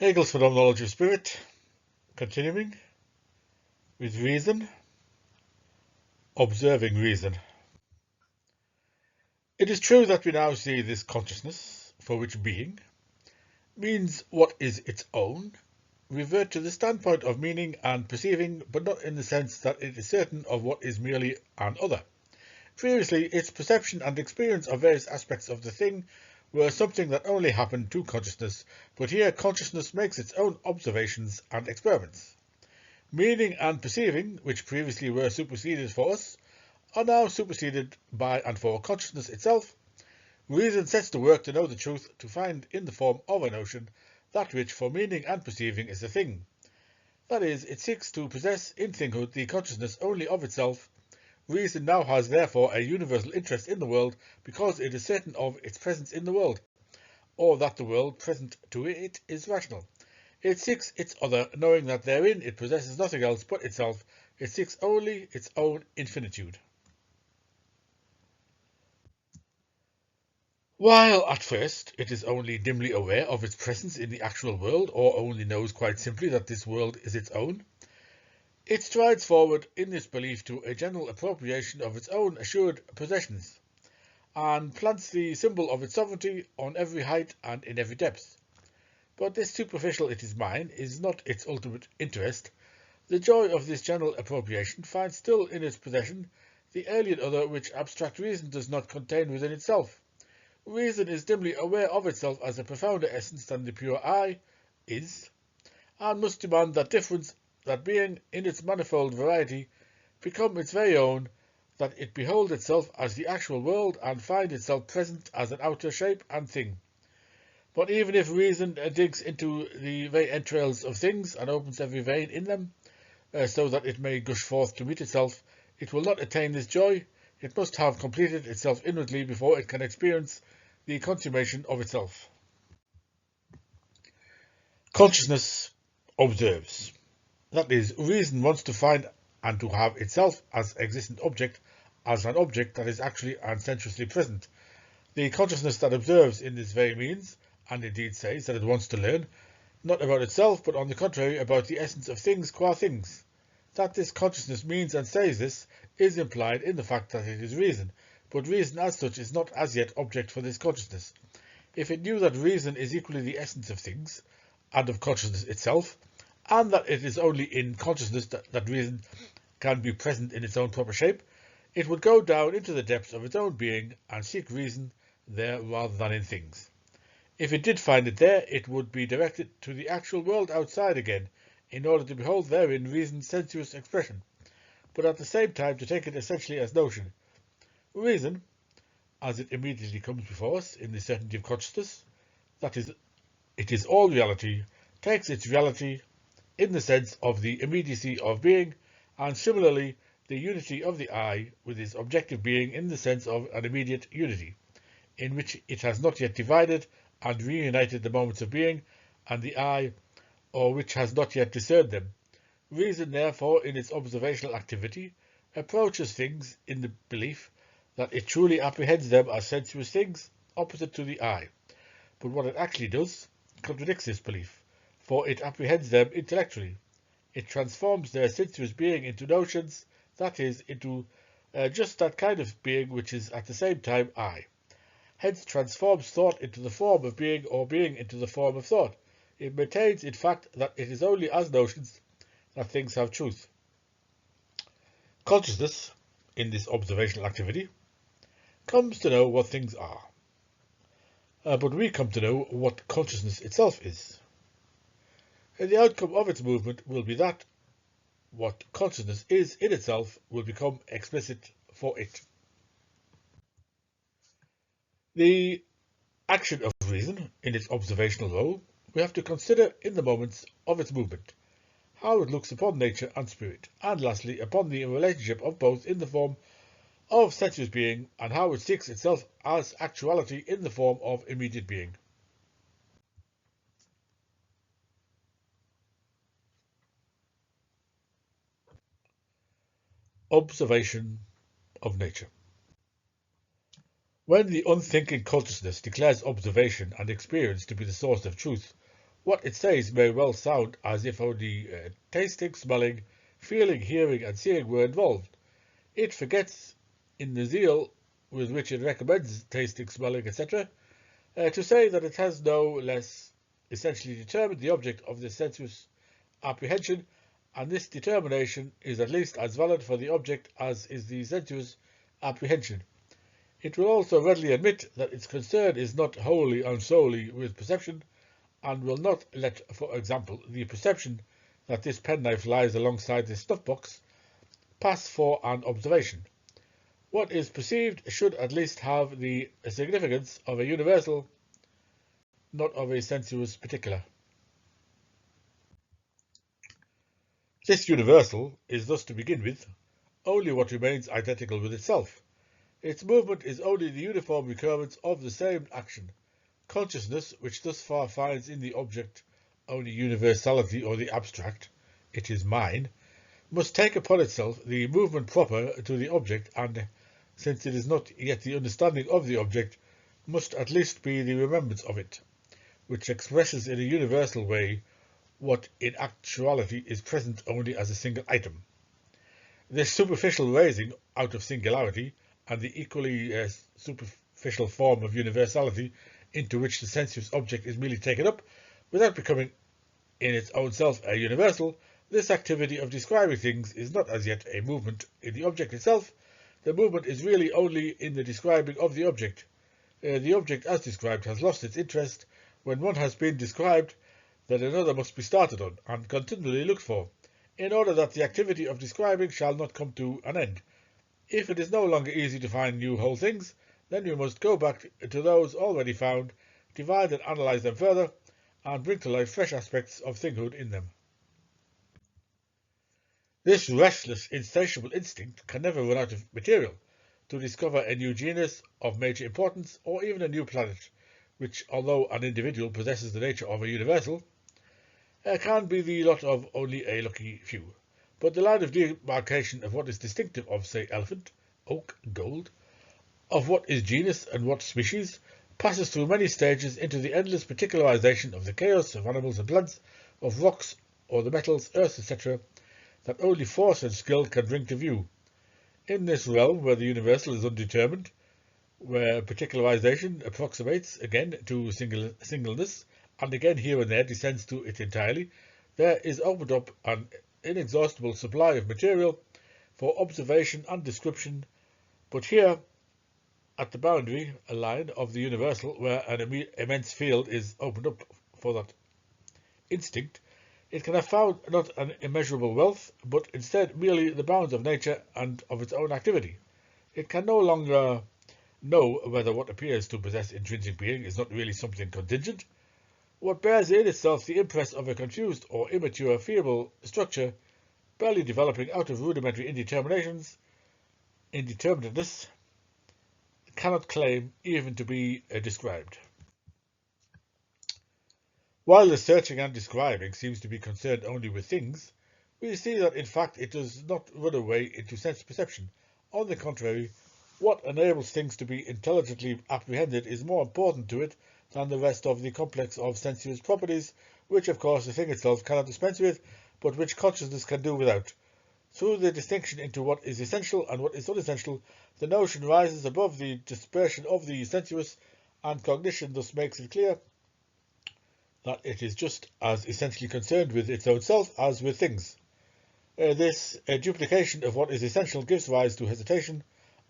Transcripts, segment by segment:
Hegel's Phenomenology of Spirit, continuing with reason, observing reason. It is true that we now see this consciousness, for which being means what is its own, revert to the standpoint of meaning and perceiving, but not in the sense that it is certain of what is merely an other. Previously, its perception and experience of various aspects of the thing were something that only happened to consciousness, but here consciousness makes its own observations and experiments. Meaning and perceiving, which previously were superseded for us, are now superseded by and for consciousness itself. Reason sets to work to know the truth, to find in the form of a notion that which for meaning and perceiving is a thing. That is, it seeks to possess in thinghood the consciousness only of itself. Reason now has therefore a universal interest in the world because it is certain of its presence in the world, or that the world present to it is rational. It seeks its other, knowing that therein it possesses nothing else but itself. It seeks only its own infinitude. While at first it is only dimly aware of its presence in the actual world, or only knows quite simply that this world is its own, it strides forward in this belief to a general appropriation of its own assured possessions, and plants the symbol of its sovereignty on every height and in every depth. But this superficial "it is mine" is not its ultimate interest. The joy of this general appropriation finds still in its possession the alien other which abstract reason does not contain within itself. Reason is dimly aware of itself as a profounder essence than the pure I is, and must demand that difference, that being in its manifold variety, become its very own, that it behold itself as the actual world and find itself present as an outer shape and thing. But even if reason digs into the very entrails of things and opens every vein in them, so that it may gush forth to meet itself, it will not attain this joy. It must have completed itself inwardly before it can experience the consummation of itself. Consciousness observes. That is, reason wants to find and to have itself as existent object, as an object that is actually and sensuously present. The consciousness that observes in this very means, and indeed says that it wants to learn, not about itself, but on the contrary about the essence of things qua things. That this consciousness means and says this is implied in the fact that it is reason, but reason as such is not as yet object for this consciousness. If it knew that reason is equally the essence of things, and of consciousness itself, and that it is only in consciousness that reason can be present in its own proper shape, it would go down into the depths of its own being and seek reason there rather than in things. If it did find it there, it would be directed to the actual world outside again, in order to behold therein reason's sensuous expression, but at the same time to take it essentially as notion. Reason, as it immediately comes before us in the certainty of consciousness, that is, it is all reality, takes its reality in the sense of the immediacy of being, and similarly the unity of the I with its objective being in the sense of an immediate unity, in which it has not yet divided and reunited the moments of being and the I, or which has not yet discerned them. Reason, therefore, in its observational activity, approaches things in the belief that it truly apprehends them as sensuous things, opposite to the I. But what it actually does contradicts this belief, for it apprehends them intellectually. It transforms their sensuous being into notions, that is, into just that kind of being which is at the same time I. Hence transforms thought into the form of being, or being into the form of thought. It maintains, in fact, that it is only as notions that things have truth. Consciousness, in this observational activity, comes to know what things are. But we come to know what consciousness itself is. And the outcome of its movement will be that what consciousness is in itself will become explicit for it. The action of reason in its observational role we have to consider in the moments of its movement, how it looks upon nature and spirit, and lastly upon the relationship of both in the form of sensuous being, and how it seeks itself as actuality in the form of immediate being. Observation of nature. When the unthinking consciousness declares observation and experience to be the source of truth, What it says may well sound as if only tasting, smelling, feeling, hearing and seeing were involved. It forgets, in the zeal with which it recommends tasting, smelling, etc., to say that it has no less essentially determined the object of the sensuous apprehension, and this determination is at least as valid for the object as is the sensuous apprehension. It will also readily admit that its concern is not wholly and solely with perception, and will not let, for example, the perception that this penknife lies alongside this snuff box pass for an observation. What is perceived should at least have the significance of a universal, not of a sensuous particular. This universal is thus, to begin with, only what remains identical with itself. Its movement is only the uniform recurrence of the same action. Consciousness, which thus far finds in the object only universality or the abstract, "it is mine," must take upon itself the movement proper to the object, and, since it is not yet the understanding of the object, must at least be the remembrance of it, which expresses in a universal way what in actuality is present only as a single item. This superficial raising out of singularity, and the equally superficial form of universality into which the sensuous object is merely taken up, without becoming in its own self a universal, this activity of describing things is not as yet a movement in the object itself. The movement is really only in the describing of the object. The object as described has lost its interest when one has been described that another must be started on and continually looked for, in order that the activity of describing shall not come to an end. If it is no longer easy to find new whole things, then we must go back to those already found, divide and analyse them further, and bring to light fresh aspects of thinghood in them. This restless, insatiable instinct can never run out of material to discover a new genus of major importance, or even a new planet, which, although an individual possesses the nature of a universal, can be the lot of only a lucky few. But the line of demarcation of what is distinctive of, say, elephant, oak, gold, of what is genus and what species, passes through many stages into the endless particularization of the chaos of animals and plants, of rocks or the metals, earth, etc., that only force and skill can bring to view. In this realm where the universal is undetermined, where particularization approximates again to singleness, and again here and there descends to it entirely, there is opened up an inexhaustible supply of material for observation and description, but here, at the boundary line of the universal, where an immense field is opened up for that instinct, it can have found not an immeasurable wealth, but instead merely the bounds of nature and of its own activity. It can no longer know whether what appears to possess intrinsic being is not really something contingent. What bears in itself the impress of a confused or immature feeble structure, barely developing out of rudimentary indeterminateness, cannot claim even to be described. While the searching and describing seems to be concerned only with things, we see that in fact it does not run away into sense perception. On the contrary, what enables things to be intelligently apprehended is more important to it than the rest of the complex of sensuous properties, which of course the thing itself cannot dispense with, but which consciousness can do without. Through the distinction into what is essential and what is unessential, the notion rises above the dispersion of the sensuous, and cognition thus makes it clear that it is just as essentially concerned with its own self as with things. This duplication of what is essential gives rise to hesitation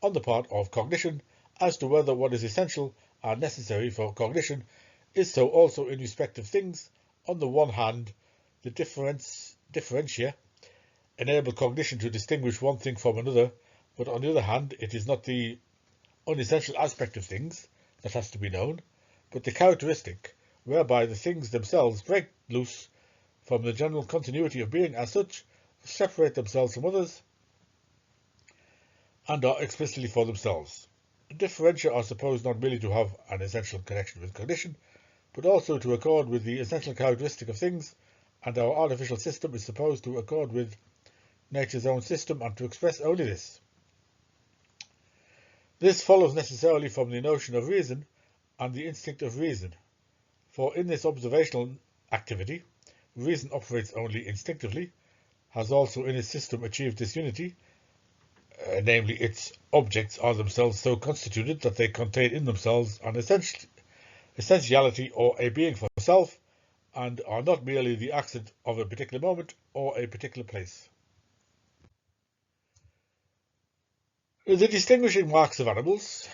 on the part of cognition as to whether what is essential and necessary for cognition is so also in respect of things. On the one hand, the differentia enable cognition to distinguish one thing from another, but on the other hand, it is not the unessential aspect of things that has to be known, but the characteristic whereby the things themselves break loose from the general continuity of being as such, separate themselves from others, and are explicitly for themselves. Differentia are supposed not merely to have an essential connection with cognition, but also to accord with the essential characteristic of things, and our artificial system is supposed to accord with nature's own system and to express only this. This follows necessarily from the notion of reason and the instinct of reason, for in this observational activity, reason operates only instinctively, has also in its system achieved this unity, namely its objects are themselves so constituted that they contain in themselves an essentiality or a being for self, and are not merely the accident of a particular moment or a particular place. The distinguishing marks of animals,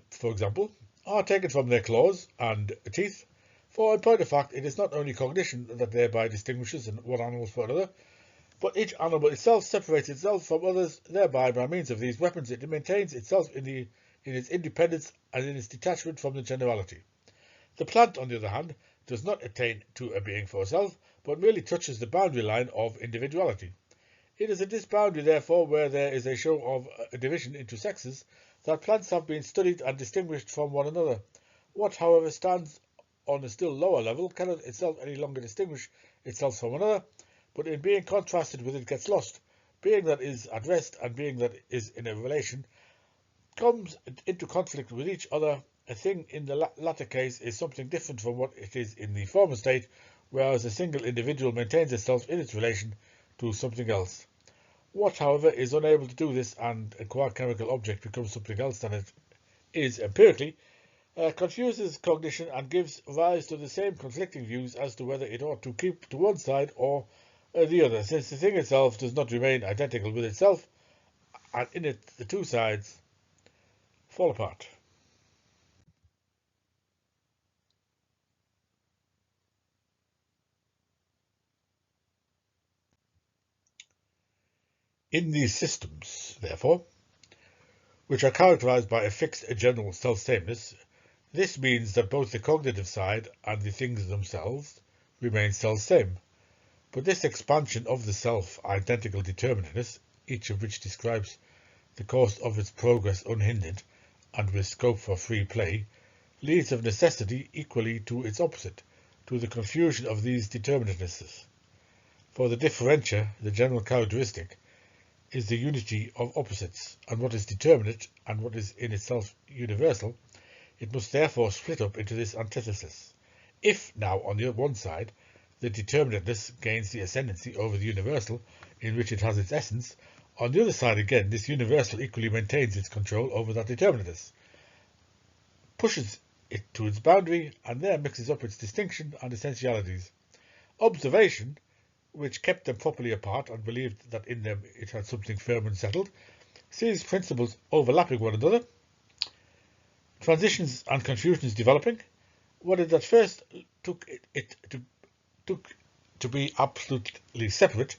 for example, are taken from their claws and teeth, for in point of fact it is not only cognition that thereby distinguishes one animal from another, but each animal itself separates itself from others, thereby by means of these weapons it maintains itself in its independence and in its detachment from the generality. The plant, on the other hand, does not attain to a being for itself, but merely touches the boundary line of individuality. It is at this boundary, therefore, where there is a show of a division into sexes, that plants have been studied and distinguished from one another. What, however, stands on a still lower level cannot itself any longer distinguish itself from another, but in being contrasted with it gets lost. Being that is at rest and being that is in a relation comes into conflict with each other. A thing in the latter case is something different from what it is in the former state, whereas a single individual maintains itself in its relation to something else. What, however, is unable to do this and a quasi-chemical object becomes something else than it is empirically, confuses cognition and gives rise to the same conflicting views as to whether it ought to keep to one side or the other, since the thing itself does not remain identical with itself, and in it the two sides fall apart. In these systems, therefore, which are characterized by a fixed general self-sameness, this means that both the cognitive side and the things themselves remain self-same. But this expansion of the self-identical determinateness, each of which describes the course of its progress unhindered and with scope for free play, leads of necessity equally to its opposite, to the confusion of these determinatenesses. For the differentia, the general characteristic, is the unity of opposites, and what is determinate and what is in itself universal, it must therefore split up into this antithesis. If now, on the one side, the determinateness gains the ascendancy over the universal in which it has its essence, on the other side again this universal equally maintains its control over that determinateness, pushes it to its boundary, and there mixes up its distinction and essentialities. Observation, which kept them properly apart and believed that in them it had something firm and settled, sees principles overlapping one another, transitions and confusions developing. What it at first took to be absolutely separate,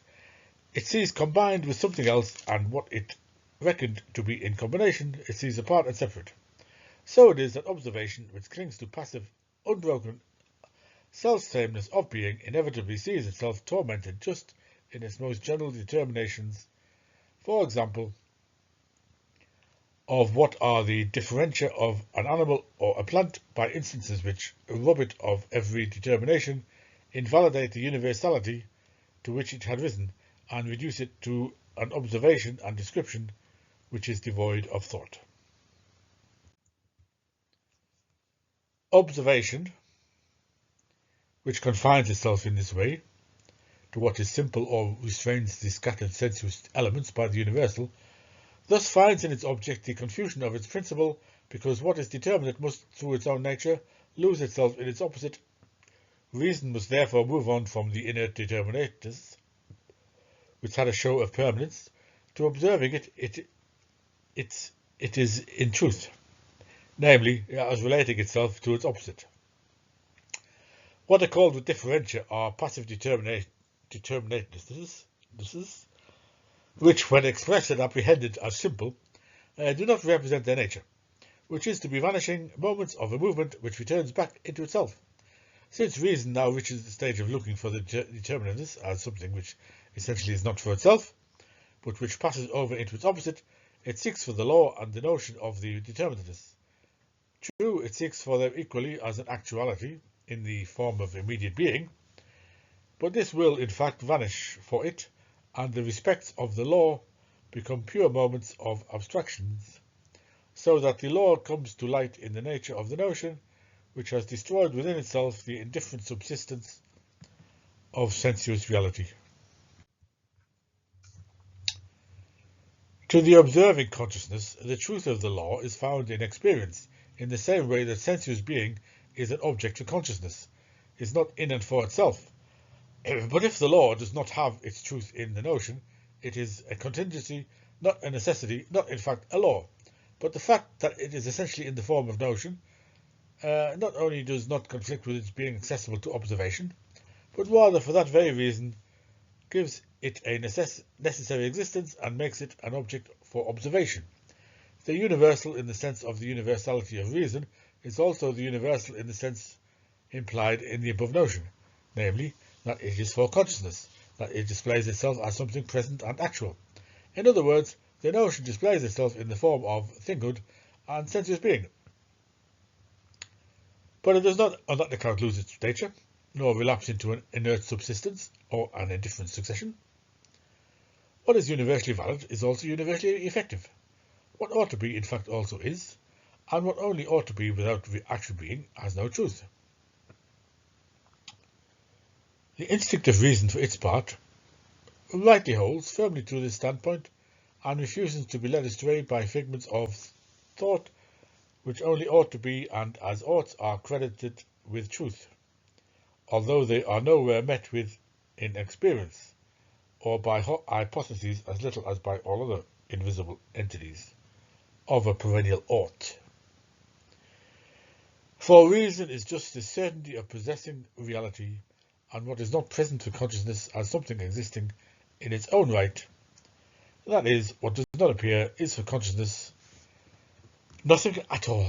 it sees combined with something else, and what it reckoned to be in combination, it sees apart and separate. So it is that observation, which clings to passive, unbroken self-sameness of being, inevitably sees itself tormented just in its most general determinations, for example, of what are the differentia of an animal or a plant, by instances which rob it of every determination, invalidate the universality to which it had risen, and reduce it to an observation and description which is devoid of thought. Observation, which confines itself in this way to what is simple or restrains the scattered sensuous elements by the universal, thus finds in its object the confusion of its principle, because what is determinate must, through its own nature, lose itself in its opposite. Reason must therefore move on from the inert determinateness, which had a show of permanence, to observing it is in truth, namely, as relating itself to its opposite. What are called with differentia are passive determinatenesses, which, when expressed and apprehended as simple, do not represent their nature, which is to be vanishing moments of a movement which returns back into itself. Since reason now reaches the stage of looking for the determinateness as something which essentially is not for itself, but which passes over into its opposite, it seeks for the law and the notion of the determinateness. True, it seeks for them equally as an actuality in the form of immediate being, but this will in fact vanish for it, and the respects of the law become pure moments of abstractions, so that the law comes to light in the nature of the notion, which has destroyed within itself the indifferent subsistence of sensuous reality. To the observing consciousness, the truth of the law is found in experience, in the same way that sensuous being is an object to consciousness, is not in and for itself. But if the law does not have its truth in the notion, it is a contingency, not a necessity, not in fact a law. But the fact that it is essentially in the form of notion not only does not conflict with its being accessible to observation, but rather for that very reason gives it a necessary existence and makes it an object for observation. The universal in the sense of the universality of reason is also the universal in the sense implied in the above notion, namely that it is for consciousness, that it displays itself as something present and actual. In other words, the notion displays itself in the form of thinghood and sensuous being. But it does not on that account lose its nature, nor relapse into an inert subsistence or an indifferent succession. What is universally valid is also universally effective. What ought to be, in fact, also is, and what only ought to be without actual being has no truth. The instinct of reason, for its part, rightly holds firmly to this standpoint and refuses to be led astray by figments of thought which only ought to be and as oughts are credited with truth, although they are nowhere met with in experience, or by hypotheses as little as by all other invisible entities of a perennial ought. For reason is just the certainty of possessing reality, and what is not present to consciousness as something existing in its own right, that is, what does not appear, is for consciousness nothing at all.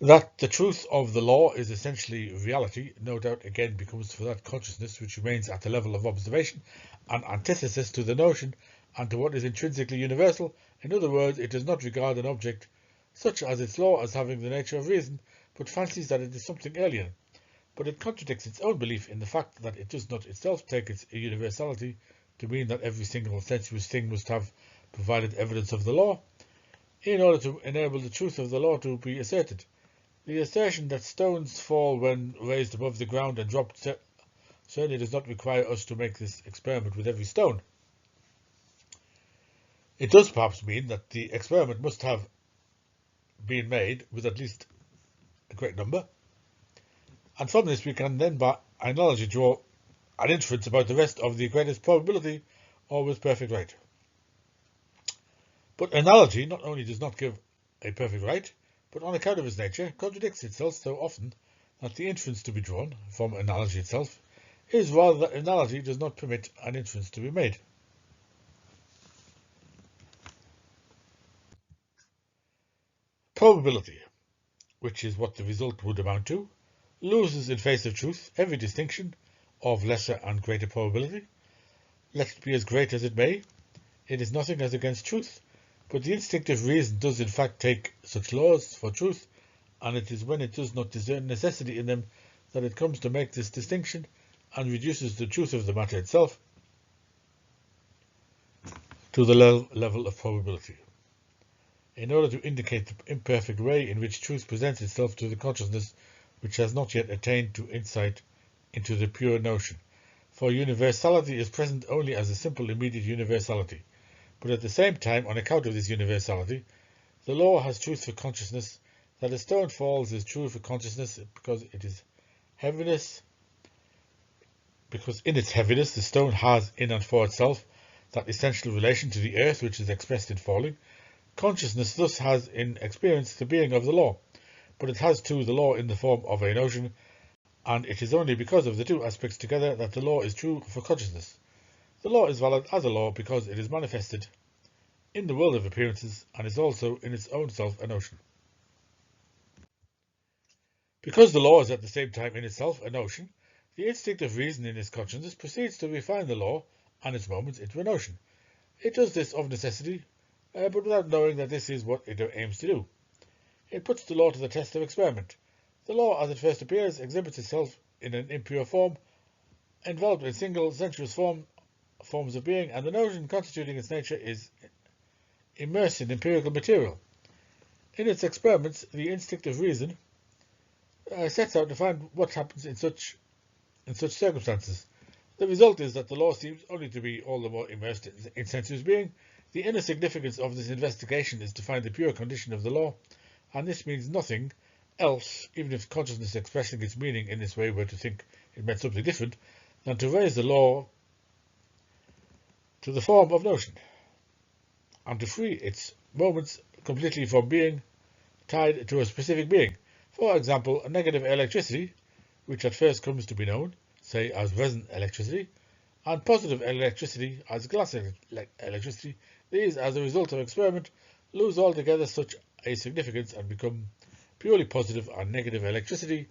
That the truth of the law is essentially reality, no doubt again becomes for that consciousness which remains at the level of observation an antithesis to the notion and to what is intrinsically universal. In other words, it does not regard an object such as its law as having the nature of reason, but fancies that it is something alien. But it contradicts its own belief in the fact that it does not itself take its universality to mean that every single sensuous thing must have provided evidence of the law, in order to enable the truth of the law to be asserted. The assertion that stones fall when raised above the ground and dropped certainly does not require us to make this experiment with every stone. It does perhaps mean that the experiment must have been made with at least a great number, and from this we can then by analogy draw an inference about the rest of the greatest probability or with perfect right. But analogy not only does not give a perfect right, but on account of its nature contradicts itself so often that the inference to be drawn from analogy itself is rather that analogy does not permit an inference to be made. Probability, which is what the result would amount to, loses in face of truth every distinction of lesser and greater probability. Let it be as great as it may, it is nothing as against truth, but the instinctive reason does in fact take such laws for truth, and it is when it does not discern necessity in them that it comes to make this distinction and reduces the truth of the matter itself to the level of probability. In order to indicate the imperfect way in which truth presents itself to the consciousness which has not yet attained to insight into the pure notion. For universality is present only as a simple immediate universality, but at the same time, on account of this universality, the law has truth for consciousness. That a stone falls is true for consciousness because it is heaviness, because in its heaviness the stone has in and for itself that essential relation to the earth which is expressed in falling. Consciousness thus has in experience the being of the law, but it has too the law in the form of a notion, and it is only because of the two aspects together that the law is true for consciousness. The law is valid as a law because it is manifested in the world of appearances and is also in its own self a notion. Because the law is at the same time in itself a notion, the instinct of reason in its consciousness proceeds to refine the law and its moments into a notion. It does this of necessity, but without knowing that this is what it aims to do. It puts the law to the test of experiment. The law, as it first appears, exhibits itself in an impure form, enveloped in single sensuous forms of being, and the notion constituting its nature is immersed in empirical material. In its experiments, the instinct of reason sets out to find what happens in such circumstances. The result is that the law seems only to be all the more immersed in sensuous being. The inner significance of this investigation is to find the pure condition of the law, and this means nothing else, even if consciousness expressing its meaning in this way were to think it meant something different, than to raise the law to the form of notion, and to free its moments completely from being tied to a specific being. For example, a negative electricity, which at first comes to be known, say as resin electricity, and positive electricity as glass electricity, these, as a result of experiment, lose altogether such a significance and become purely positive and negative electricity,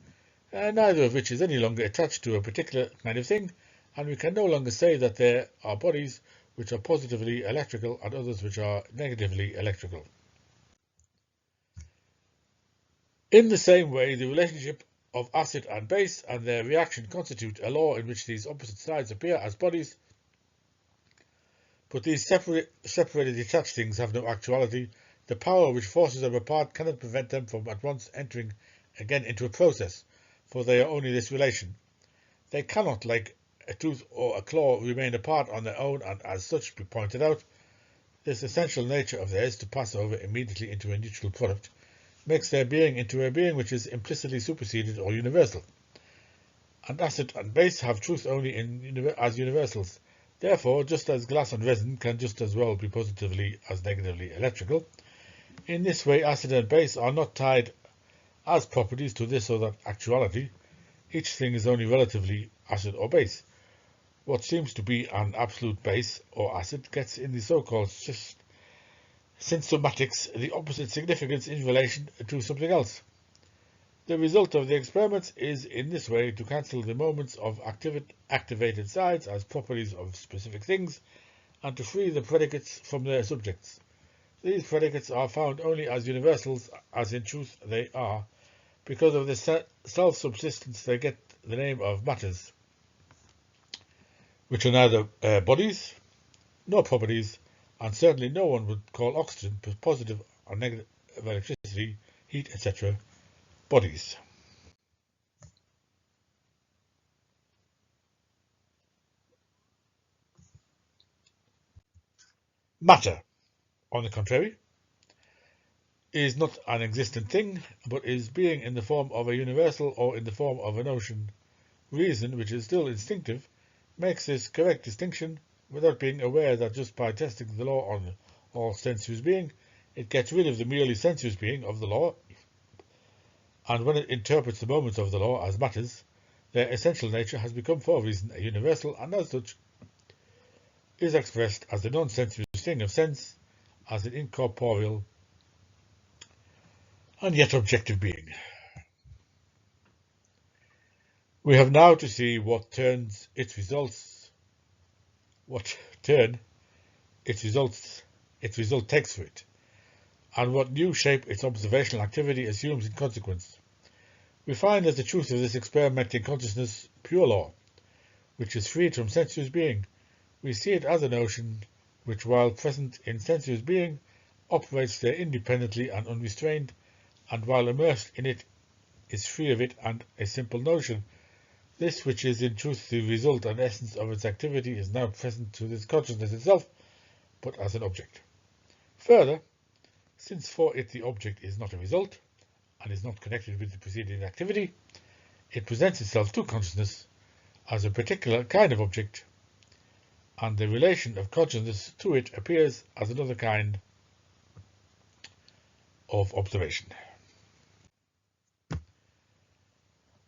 neither of which is any longer attached to a particular kind of thing, and we can no longer say that there are bodies which are positively electrical and others which are negatively electrical. In the same way, the relationship of acid and base and their reaction constitute a law in which these opposite sides appear as bodies, but these separated detached things have no actuality. The power which forces them apart cannot prevent them from at once entering again into a process, for they are only this relation. They cannot, like a tooth or a claw, remain apart on their own and as such be pointed out. This essential nature of theirs to pass over immediately into a neutral product makes their being into a being which is implicitly superseded or universal. And acid and base have truth only as universals. Therefore, just as glass and resin can just as well be positively as negatively electrical, in this way acid and base are not tied as properties to this or that actuality. Each thing is only relatively acid or base. What seems to be an absolute base or acid gets in the so-called symptomatics the opposite significance in relation to something else. The result of the experiments is in this way to cancel the moments of activated sides as properties of specific things and to free the predicates from their subjects. These predicates are found only as universals, as in truth they are. Because of this self-subsistence they get the name of matters, which are neither bodies nor properties, and certainly no one would call oxygen, positive or negative electricity, heat, etc., bodies. Matter, on the contrary, is not an existent thing, but is being in the form of a universal or in the form of a notion. Reason, which is still instinctive, makes this correct distinction without being aware that just by testing the law on all sensuous being, it gets rid of the merely sensuous being of the law, and when it interprets the moments of the law as matters, their essential nature has become for reason a universal, and as such is expressed as the non-sensuous thing of sense, as an incorporeal and yet objective being. We have now to see what turn its result takes for it, and what new shape its observational activity assumes in consequence. We find as the truth of this experimenting consciousness pure law, which is freed from sensuous being. We see it as a notion which, while present in sensuous being, operates there independently and unrestrained, and while immersed in it is free of it and a simple notion. This, which is in truth the result and essence of its activity, is now present to this consciousness itself, but as an object. Further, since for it the object is not a result, and is not connected with the preceding activity, it presents itself to consciousness as a particular kind of object, and the relation of consciousness to it appears as another kind of observation.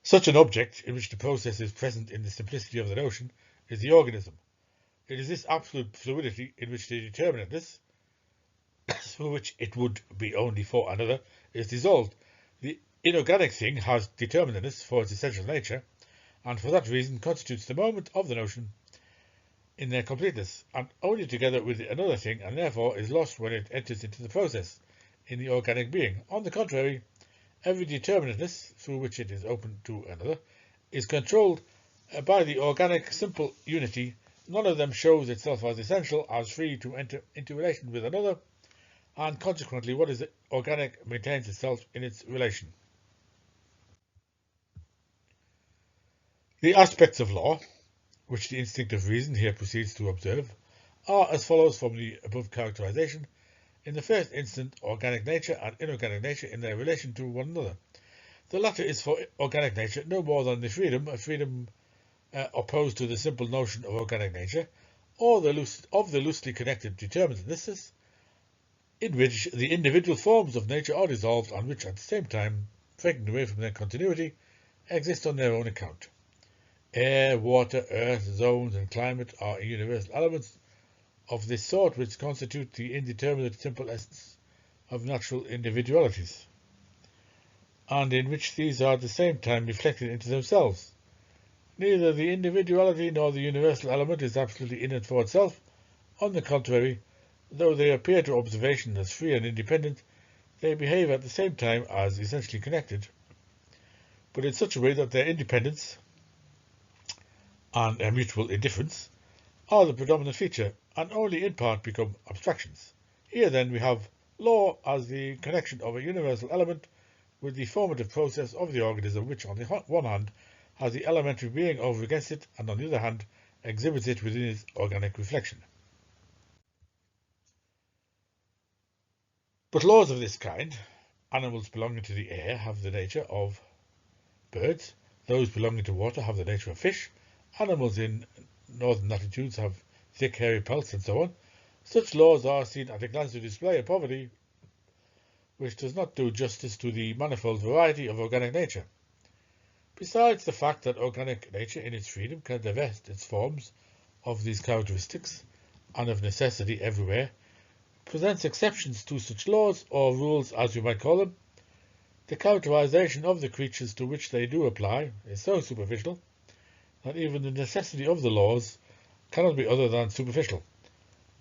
Such an object, in which the process is present in the simplicity of the notion, is the organism. It is this absolute fluidity in which the determinateness, through which it would be only for another, is dissolved. The inorganic thing has determinateness for its essential nature, and for that reason constitutes the moment of the notion in their completeness, and only together with another thing, and therefore is lost when it enters into the process in the organic being. On the contrary, every determinateness, through which it is open to another, is controlled by the organic simple unity. None of them shows itself as essential, as free to enter into relation with another, and consequently what is organic maintains itself in its relation. The aspects of law, which the instinct of reason here proceeds to observe, are as follows from the above characterization. In the first instance, organic nature and inorganic nature in their relation to one another. The latter is for organic nature no more than the freedom opposed to the simple notion of organic nature, or the loosely connected determinateness, in which the individual forms of nature are dissolved and which at the same time, breaking away from their continuity, exist on their own account. Air, water, earth, zones, and climate are universal elements of this sort which constitute the indeterminate simple essence of natural individualities, and in which these are at the same time reflected into themselves. Neither the individuality nor the universal element is absolutely in and for itself. On the contrary, though they appear to observation as free and independent, they behave at the same time as essentially connected, but in such a way that their independence and their mutual indifference are the predominant feature, and only in part become abstractions. Here then we have law as the connection of a universal element with the formative process of the organism, which on the one hand has the elementary being over against it, and on the other hand exhibits it within its organic reflection. But laws of this kind, animals belonging to the air, have the nature of birds, those belonging to water have the nature of fish, animals in northern latitudes have thick hairy pelts, and so on. Such laws are seen at a glance to display a poverty which does not do justice to the manifold variety of organic nature. Besides the fact that organic nature in its freedom can divest its forms of these characteristics, and of necessity everywhere, presents exceptions to such laws, or rules as we might call them. The characterization of the creatures to which they do apply is so superficial that even the necessity of the laws cannot be other than superficial,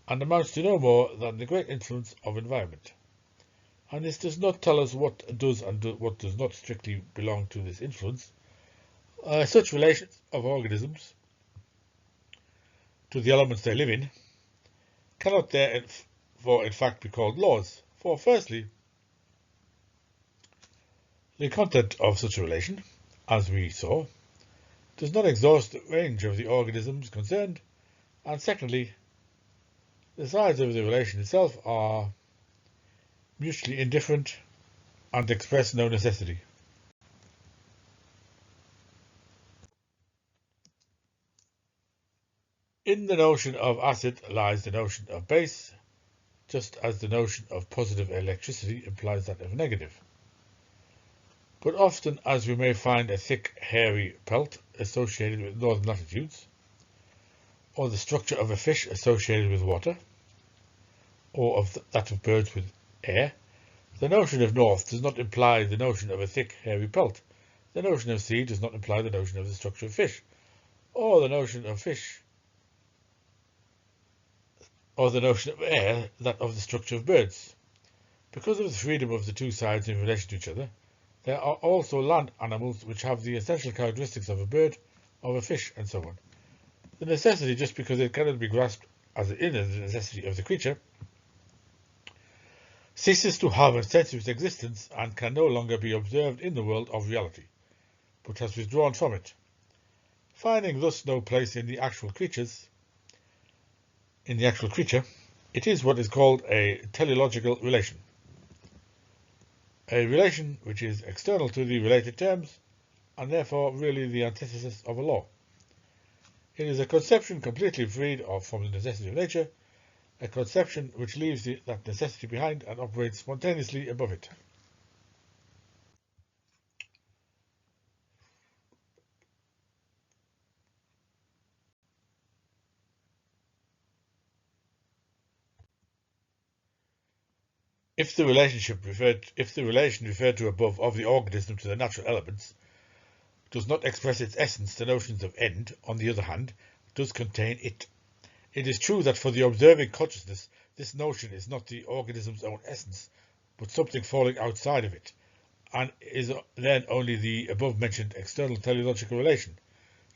and amounts to no more than the great influence of environment. And this does not tell us what does and what does not strictly belong to this influence. Such relations of organisms to the elements they live in cannot therefore in fact be called laws, for firstly, the content of such a relation, as we saw, does not exhaust the range of the organisms concerned, and secondly, the sides of the relation itself are mutually indifferent and express no necessity. In the notion of acid lies the notion of base, just as the notion of positive electricity implies that of negative. But often as we may find a thick, hairy pelt associated with northern latitudes, or the structure of a fish associated with water, or of that of birds with air, the notion of north does not imply the notion of a thick, hairy pelt. The notion of sea does not imply the notion of the structure of fish, or the notion of fish, or the notion of air, that of the structure of birds. Because of the freedom of the two sides in relation to each other, there are also land animals which have the essential characteristics of a bird, of a fish, and so on. The necessity, just because it cannot be grasped as the inner necessity of the creature, ceases to have a sensuous existence and can no longer be observed in the world of reality, but has withdrawn from it. Finding thus no place in the actual creature, it is what is called a teleological relation, a relation which is external to the related terms, and therefore really the antithesis of a law. It is a conception completely freed from the necessity of nature, a conception which leaves that necessity behind and operates spontaneously above it. If the relation referred to above of the organism to the natural elements does not express its essence, the notions of end, on the other hand, does contain it. It is true that for the observing consciousness, this notion is not the organism's own essence, but something falling outside of it, and is then only the above-mentioned external teleological relation.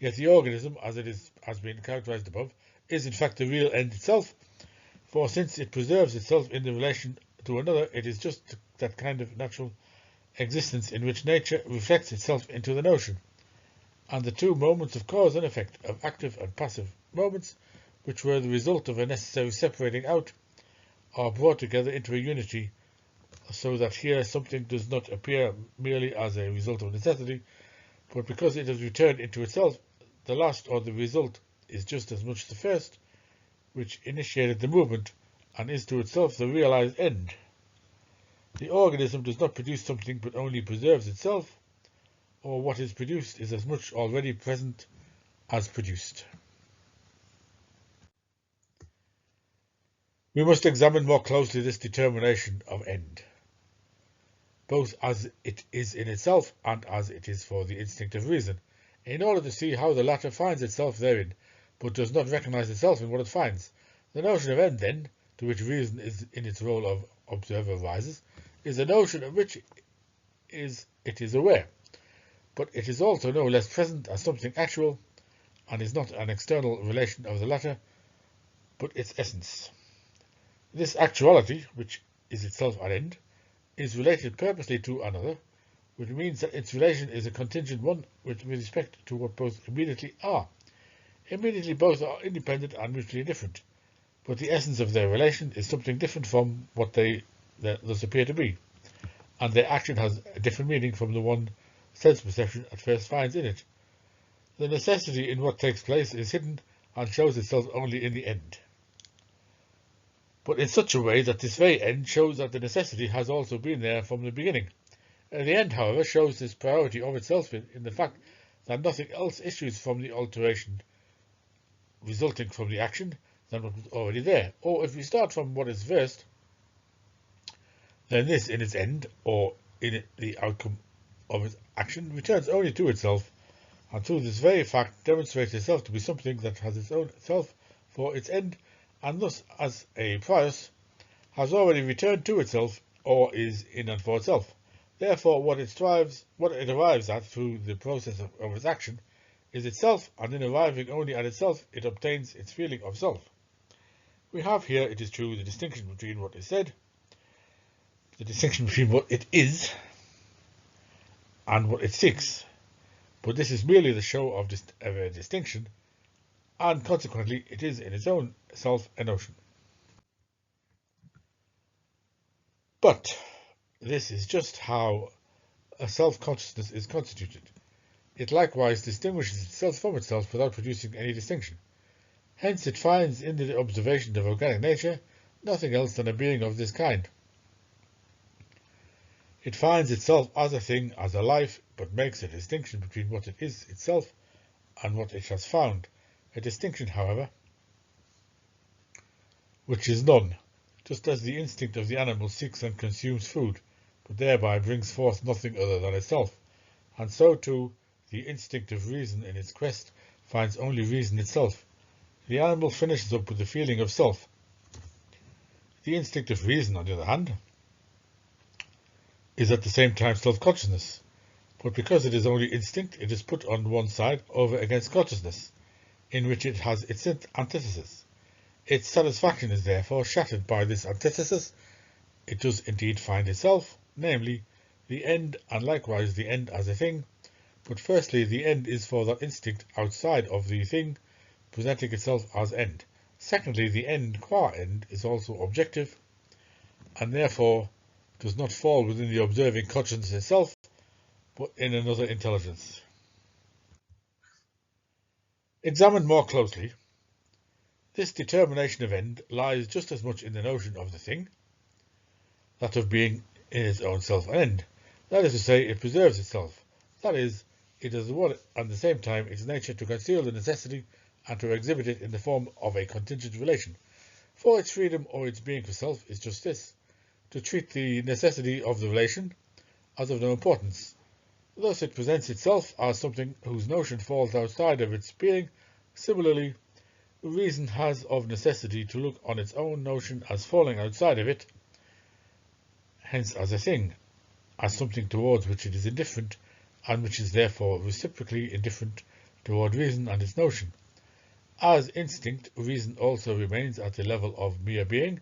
Yet the organism, as it has been characterized above, is in fact the real end itself, for since it preserves itself in the relation to another, it is just that kind of natural existence in which nature reflects itself into the notion, and the two moments of cause and effect, of active and passive moments, which were the result of a necessary separating out, are brought together into a unity, so that here something does not appear merely as a result of necessity, but because it has returned into itself, the last or the result is just as much the first, which initiated the movement, and is to itself the realized end. The organism does not produce something but only preserves itself, or what is produced is as much already present as produced. We must examine more closely this determination of end, both as it is in itself and as it is for the instinct of reason, in order to see how the latter finds itself therein, but does not recognize itself in what it finds. The notion of end, then, to which reason is in its role of observer rises, is a notion of which it is aware, but it is also no less present as something actual, and is not an external relation of the latter, but its essence. This actuality, which is itself an end, is related purposely to another, which means that its relation is a contingent one with respect to what both immediately are. Immediately both are independent and mutually different, but the essence of their relation is something different from what they thus appear to be, and their action has a different meaning from the one sense perception at first finds in it. The necessity in what takes place is hidden and shows itself only in the end, but in such a way that this very end shows that the necessity has also been there from the beginning. The end, however, shows this priority of itself in the fact that nothing else issues from the alteration resulting from the action than what was already there. Or if we start from what is first, then this in its end, or in the outcome of its action, returns only to itself, and through this very fact demonstrates itself to be something that has its own self for its end, and thus, as a prius, has already returned to itself, or is in and for itself. Therefore, what it arrives at through the process of its action is itself, and in arriving only at itself, it obtains its feeling of self. We have here, it is true, the distinction between what is said, the distinction between what it is and what it seeks, but this is merely the show of a distinction, and consequently it is in its own self a notion. But this is just how a self-consciousness is constituted. It likewise distinguishes itself from itself without producing any distinction. Hence it finds in the observation of organic nature nothing else than a being of this kind. It finds itself as a thing, as a life, but makes a distinction between what it is itself and what it has found, a distinction, however, which is none, just as the instinct of the animal seeks and consumes food, but thereby brings forth nothing other than itself, and so too the instinct of reason in its quest finds only reason itself. The animal finishes up with the feeling of self. The instinct of reason, on the other hand, is at the same time self-consciousness, but because it is only instinct, it is put on one side over against consciousness, in which it has its antithesis. Its satisfaction is therefore shattered by this antithesis. It does indeed find itself, namely, the end, and likewise the end as a thing, but firstly the end is for that instinct outside of the thing, presenting itself as end. Secondly, the end qua end is also objective, and therefore does not fall within the observing consciousness itself, but in another intelligence. Examined more closely, this determination of end lies just as much in the notion of the thing, that of being in its own self an end. That is to say, it preserves itself. That is, it has one and the same time its nature to conceal the necessity and to exhibit it in the form of a contingent relation. For its freedom or its being for self is just this, to treat the necessity of the relation as of no importance. Thus it presents itself as something whose notion falls outside of its being. Similarly, reason has of necessity to look on its own notion as falling outside of it, hence as a thing, as something towards which it is indifferent, and which is therefore reciprocally indifferent toward reason and its notion. As instinct, reason also remains at the level of mere being,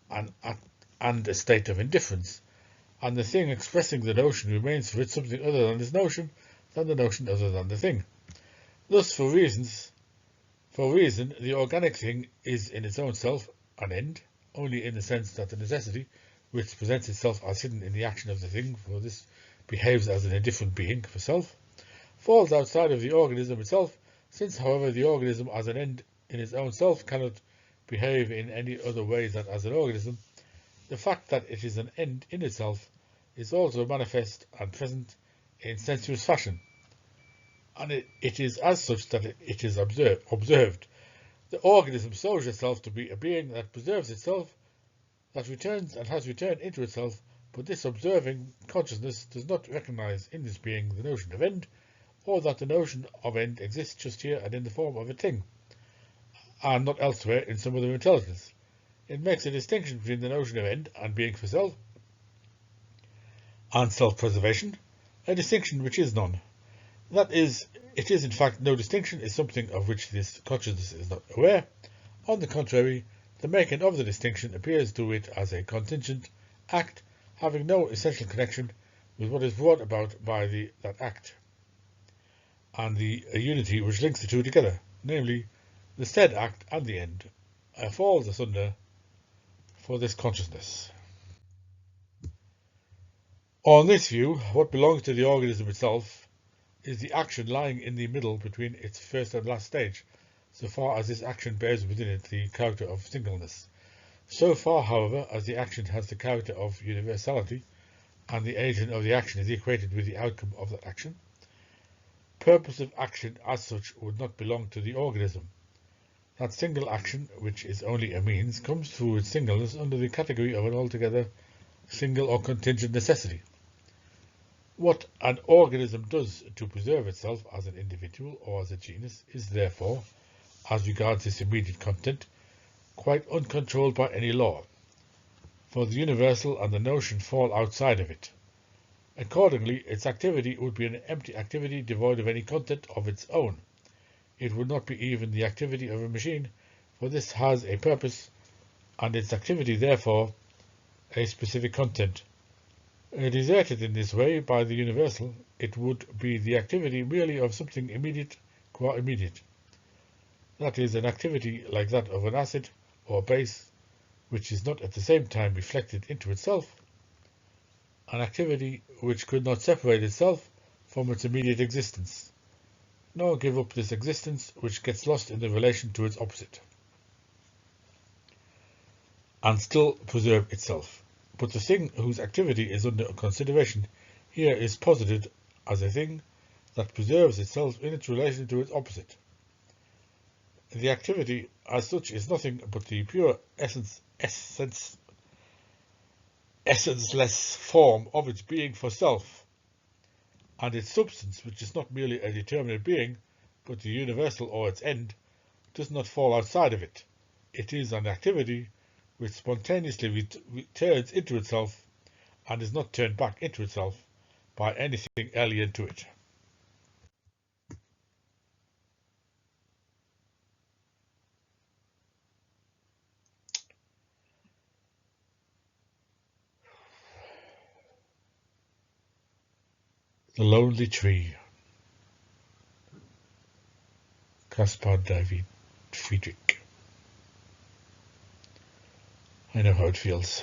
and a state of indifference, and the thing expressing the notion remains for it something other than its notion, than the notion other than the thing. Thus, for reason, the organic thing is in its own self an end, only in the sense that the necessity, which presents itself as hidden in the action of the thing, for this behaves as an indifferent being for self, falls outside of the organism itself, since, however, the organism as an end in its own self cannot behave in any other way than as an organism. The fact that it is an end in itself is also manifest and present in sensuous fashion, and it is as such that it is observed. The organism shows itself to be a being that preserves itself, that returns and has returned into itself, but this observing consciousness does not recognize in this being the notion of end, or that the notion of end exists just here and in the form of a thing, and not elsewhere in some other intelligence. It makes a distinction between the notion of end and being for self and self-preservation, a distinction which is none. That is, it is in fact no distinction, is something of which this consciousness is not aware. On the contrary, the making of the distinction appears to it as a contingent act, having no essential connection with what is brought about by that act, and the unity which links the two together, namely, the said act and the end, falls asunder for this consciousness. On this view, what belongs to the organism itself is the action lying in the middle between its first and last stage, so far as this action bears within it the character of singleness. So far, however, as the action has the character of universality, and the agent of the action is equated with the outcome of that action, purposive action as such would not belong to the organism. That single action, which is only a means, comes through its singleness under the category of an altogether single or contingent necessity. What an organism does to preserve itself as an individual or as a genus is therefore, as regards its immediate content, quite uncontrolled by any law, for the universal and the notion fall outside of it. Accordingly, its activity would be an empty activity devoid of any content of its own. It would not be even the activity of a machine, for this has a purpose, and its activity therefore a specific content. Deserted in this way by the universal, it would be the activity merely of something immediate qua immediate. That is, an activity like that of an acid or base, which is not at the same time reflected into itself, an activity which could not separate itself from its immediate existence, nor give up this existence, which gets lost in the relation to its opposite, and still preserve itself. But the thing whose activity is under consideration here is posited as a thing that preserves itself in its relation to its opposite. The activity as such is nothing but the pure essenceless form of its being for self, and its substance, which is not merely a determinate being, but the universal or its end, does not fall outside of it. It is an activity which spontaneously returns into itself and is not turned back into itself by anything alien to it. The Lonely Tree. Caspar David Friedrich. I know how it feels.